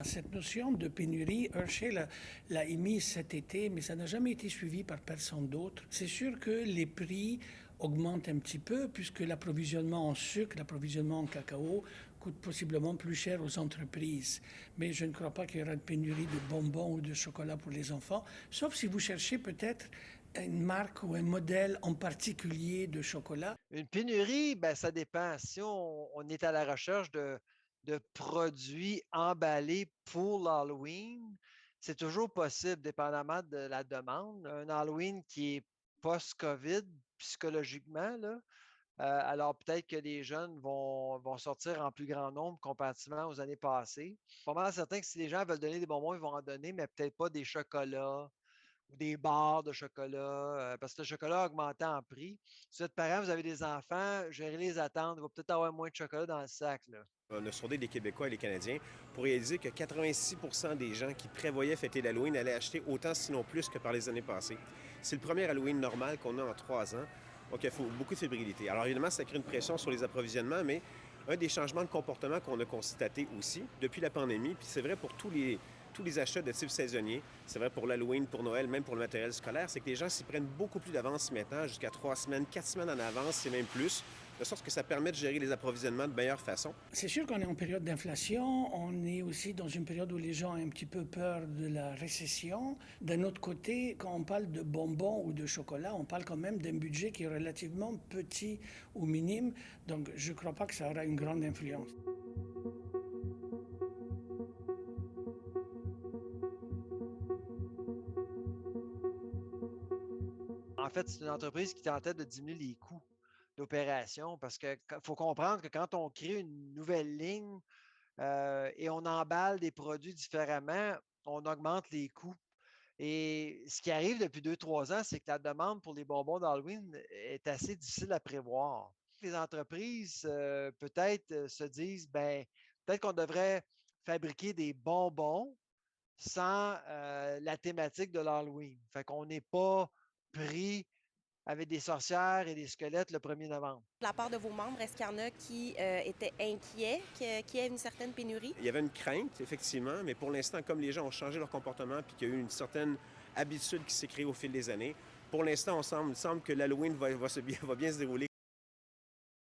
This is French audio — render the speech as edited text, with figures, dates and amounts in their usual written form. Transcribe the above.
cette notion de pénurie, Hershey l'a émise cet été, mais ça n'a jamais été suivi par personne d'autre. C'est sûr que les prix augmentent un petit peu puisque l'approvisionnement en sucre, l'approvisionnement en cacao coûte possiblement plus cher aux entreprises. Mais je ne crois pas qu'il y aura de pénurie de bonbons ou de chocolat pour les enfants, sauf si vous cherchez peut-être une marque ou un modèle en particulier de chocolat. Une pénurie, ben, ça dépend. Si on est à la recherche de produits emballés pour l'Halloween, c'est toujours possible, dépendamment de la demande. Un Halloween qui est post-COVID, psychologiquement, là, alors peut-être que les jeunes vont sortir en plus grand nombre comparativement aux années passées. Pas mal certain que si les gens veulent donner des bonbons, ils vont en donner, mais peut-être pas des chocolats ou des barres de chocolat, parce que le chocolat a augmenté en prix. Si vous êtes parent, vous avez des enfants, gérez les attentes, il va peut-être avoir moins de chocolat dans le sac, là. On a sondé les Québécois et les Canadiens pour réaliser que 86 des gens qui prévoyaient fêter l'Halloween allaient acheter autant, sinon plus, que par les années passées. C'est le premier Halloween normal qu'on a en 3 ans, donc il faut beaucoup de fébrilité. Alors évidemment, ça crée une pression sur les approvisionnements, mais un des changements de comportement qu'on a constaté aussi depuis la pandémie, puis c'est vrai pour tous les achats de type saisonnier, c'est vrai pour l'Halloween, pour Noël, même pour le matériel scolaire, c'est que les gens s'y prennent beaucoup plus d'avance maintenant, jusqu'à 3 semaines, 4 semaines en avance, c'est même plus, de sorte que ça permet de gérer les approvisionnements de meilleure façon. C'est sûr qu'on est en période d'inflation, on est aussi dans une période où les gens ont un petit peu peur de la récession. D'un autre côté, quand on parle de bonbons ou de chocolat, on parle quand même d'un budget qui est relativement petit ou minime, donc je ne crois pas que ça aura une grande influence. En fait, c'est une entreprise qui tentait de diminuer les coûts d'opération parce qu'il faut comprendre que quand on crée une nouvelle ligne et on emballe des produits différemment, on augmente les coûts. Et ce qui arrive depuis 2, 3 ans, c'est que la demande pour les bonbons d'Halloween est assez difficile à prévoir. Les entreprises, peut-être, se disent, ben, peut-être qu'on devrait fabriquer des bonbons sans la thématique de l'Halloween. Fait qu'on n'est pas pris avec des sorcières et des squelettes le 1er novembre. De la part de vos membres, est-ce qu'il y en a qui étaient inquiets qu'il y ait une certaine pénurie? Il y avait une crainte, effectivement, mais pour l'instant, comme les gens ont changé leur comportement puis qu'il y a eu une certaine habitude qui s'est créée au fil des années, pour l'instant, il semble que l'Halloween va bien se dérouler